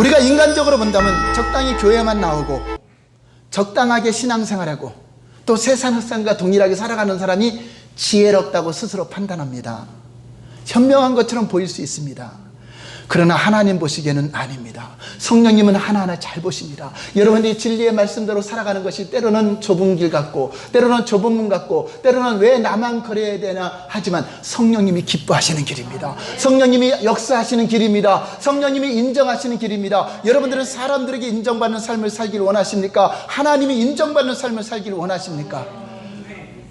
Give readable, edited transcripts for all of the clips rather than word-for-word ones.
우리가 인간적으로 본다면 적당히 교회만 나오고 적당하게 신앙생활하고 또 세상 사람과 동일하게 살아가는 사람이 지혜롭다고 스스로 판단합니다. 현명한 것처럼 보일 수 있습니다. 그러나 하나님 보시기에는 아닙니다. 성령님은 하나하나 잘 보십니다. 여러분이 진리의 말씀대로 살아가는 것이 때로는 좁은 길 같고 때로는 좁은 문 같고 때로는 왜 나만 그래야 되나 하지만 성령님이 기뻐하시는 길입니다. 성령님이 역사하시는 길입니다. 성령님이 인정하시는 길입니다. 여러분들은 사람들에게 인정받는 삶을 살기를 원하십니까? 하나님이 인정받는 삶을 살기를 원하십니까?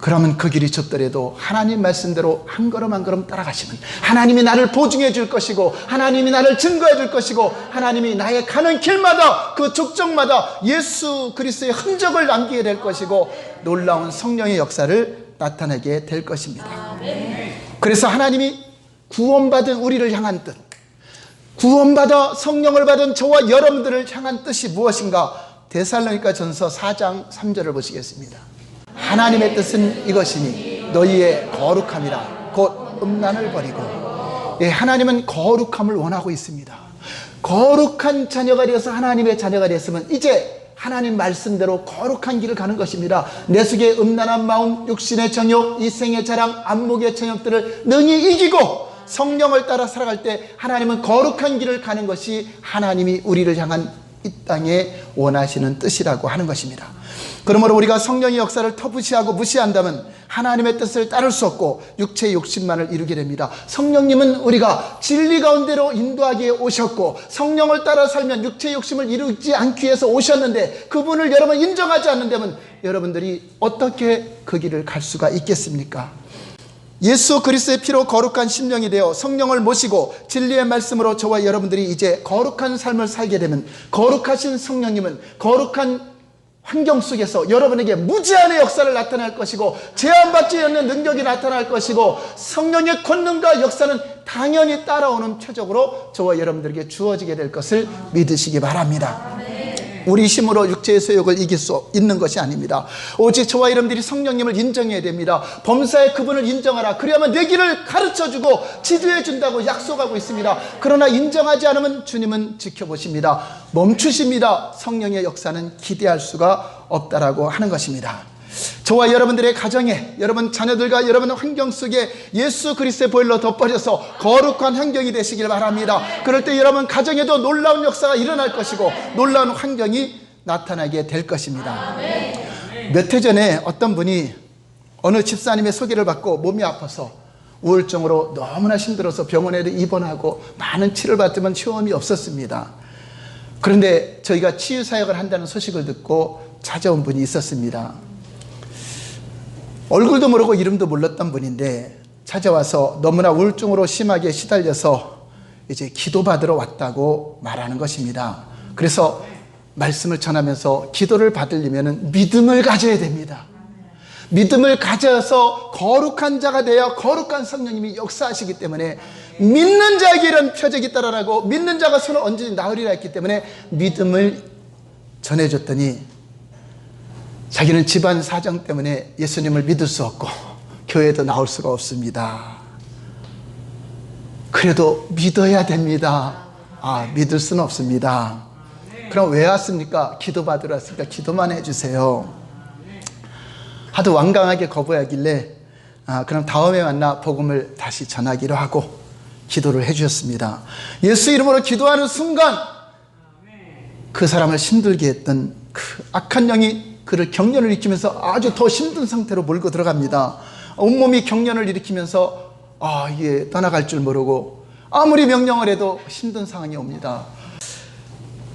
그러면 그 길이 좁더라도 하나님 말씀대로 한 걸음 한 걸음 따라가시면 하나님이 나를 보증해 줄 것이고 하나님이 나를 증거해 줄 것이고 하나님이 나의 가는 길마다 그 족적마다 예수 그리스도의 흔적을 남기게 될 것이고 놀라운 성령의 역사를 나타내게 될 것입니다. 그래서 하나님이 구원받은 우리를 향한 뜻, 구원받아 성령을 받은 저와 여러분들을 향한 뜻이 무엇인가? 데살로니가 전서 4장 3절을 보시겠습니다. 하나님의 뜻은 이것이니 너희의 거룩함이라 곧 음란을 버리고. 하나님은 거룩함을 원하고 있습니다. 거룩한 자녀가 되어서 하나님의 자녀가 됐으면 이제 하나님 말씀대로 거룩한 길을 가는 것입니다. 내 속에 음란한 마음, 육신의 정욕, 이생의 자랑, 안목의 정욕들을 능히 이기고 성령을 따라 살아갈 때 하나님은 거룩한 길을 가는 것이 하나님이 우리를 향한 이 땅에 원하시는 뜻이라고 하는 것입니다. 그러므로 우리가 성령의 역사를 터부시하고 무시한다면 하나님의 뜻을 따를 수 없고 육체의 욕심만을 이루게 됩니다. 성령님은 우리가 진리 가운데로 인도하기에 오셨고 성령을 따라 살면 육체의 욕심을 이루지 않기 위해서 오셨는데 그분을 여러분 인정하지 않는다면 여러분들이 어떻게 그 길을 갈 수가 있겠습니까? 예수 그리스도의 피로 거룩한 심령이 되어 성령을 모시고 진리의 말씀으로 저와 여러분들이 이제 거룩한 삶을 살게 되면 거룩하신 성령님은 거룩한 환경 속에서 여러분에게 무제한의 역사를 나타낼 것이고 제한받지 않는 능력이 나타날 것이고 성령의 권능과 역사는 당연히 따라오는 표적으로 저와 여러분들에게 주어지게 될 것을 믿으시기 바랍니다. 우리 힘으로 육체의 소욕을 이길 수 있는 것이 아닙니다. 오직 저와 여러분들이 성령님을 인정해야 됩니다. 범사에 그분을 인정하라. 그래야만 내 길을 가르쳐주고 지도해 준다고 약속하고 있습니다. 그러나 인정하지 않으면 주님은 지켜보십니다. 멈추십니다. 성령의 역사는 기대할 수가 없다라고 하는 것입니다. 저와 여러분들의 가정에 여러분 자녀들과 여러분 환경 속에 예수 그리스도의 보혈로 덮어져서 거룩한 환경이 되시길 바랍니다. 그럴 때 여러분 가정에도 놀라운 역사가 일어날 것이고 놀라운 환경이 나타나게 될 것입니다. 몇 해 전에 어떤 분이 어느 집사님의 소개를 받고 몸이 아파서 우울증으로 너무나 힘들어서 병원에 입원하고 많은 치료를 받지만 효험이 없었습니다. 그런데 저희가 치유사역을 한다는 소식을 듣고 찾아온 분이 있었습니다. 얼굴도 모르고 이름도 몰랐던 분인데 찾아와서 너무나 우울증으로 심하게 시달려서 이제 기도받으러 왔다고 말하는 것입니다. 그래서 말씀을 전하면서 기도를 받으려면 믿음을 가져야 됩니다. 믿음을 가져서 거룩한 자가 되어 거룩한 성령님이 역사하시기 때문에 믿는 자에게 이런 표적이 있다라고 믿는 자가 손을 얹으니 나으리라 했기 때문에 믿음을 전해줬더니 자기는 집안 사정 때문에 예수님을 믿을 수 없고 교회도 나올 수가 없습니다. 그래도 믿어야 됩니다. 믿을 수는 없습니다. 그럼 왜 왔습니까? 기도받으러 왔으니까 기도만 해주세요. 하도 완강하게 거부하길래 그럼 다음에 만나 복음을 다시 전하기로 하고 기도를 해주셨습니다. 예수 이름으로 기도하는 순간 그 사람을 힘들게 했던 그 악한 영이 그를 경련을 일으키면서 아주 더 힘든 상태로 몰고 들어갑니다. 온몸이 경련을 일으키면서 이게 떠나갈 줄 모르고 아무리 명령을 해도 힘든 상황이 옵니다.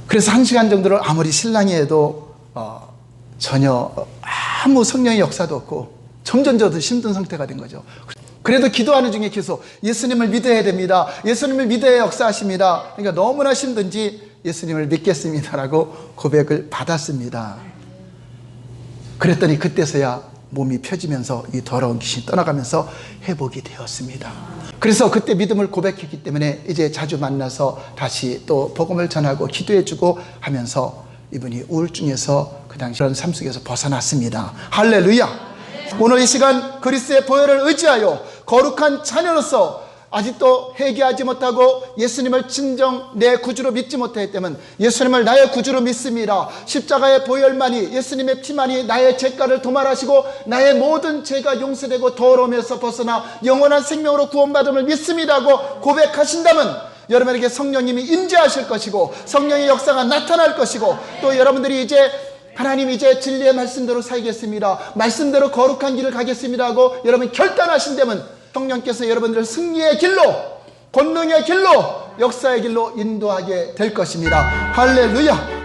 그래서 1시간 정도를 아무리 신랑이 해도 전혀 아무 성령의 역사도 없고 점점 더 힘든 상태가 된 거죠. 그래도 기도하는 중에 계속 예수님을 믿어야 됩니다. 예수님을 믿어야 역사하십니다. 그러니까 너무나 힘든지 예수님을 믿겠습니다라고 고백을 받았습니다. 그랬더니 그때서야 몸이 펴지면서 이 더러운 귀신이 떠나가면서 회복이 되었습니다. 그래서 그때 믿음을 고백했기 때문에 이제 자주 만나서 다시 또 복음을 전하고 기도해주고 하면서 이분이 우울증에서 그 당시 그런 삶 속에서 벗어났습니다. 할렐루야. 오늘 이 시간 그리스도의 보혈을 의지하여 거룩한 자녀로서 아직도 회개하지 못하고 예수님을 진정 내 구주로 믿지 못했다면 예수님을 나의 구주로 믿습니다. 십자가의 보혈만이, 예수님의 피만이 나의 죄가를 도말하시고 나의 모든 죄가 용서되고 더러움에서 벗어나 영원한 생명으로 구원받음을 믿습니다고 고백하신다면 여러분에게 성령님이 임재하실 것이고 성령의 역사가 나타날 것이고, 또 여러분들이 이제 하나님 이제 진리의 말씀대로 살겠습니다, 말씀대로 거룩한 길을 가겠습니다 하고 여러분 결단하신다면 성령께서 여러분들을 승리의 길로, 권능의 길로, 역사의 길로 인도하게 될 것입니다. 할렐루야.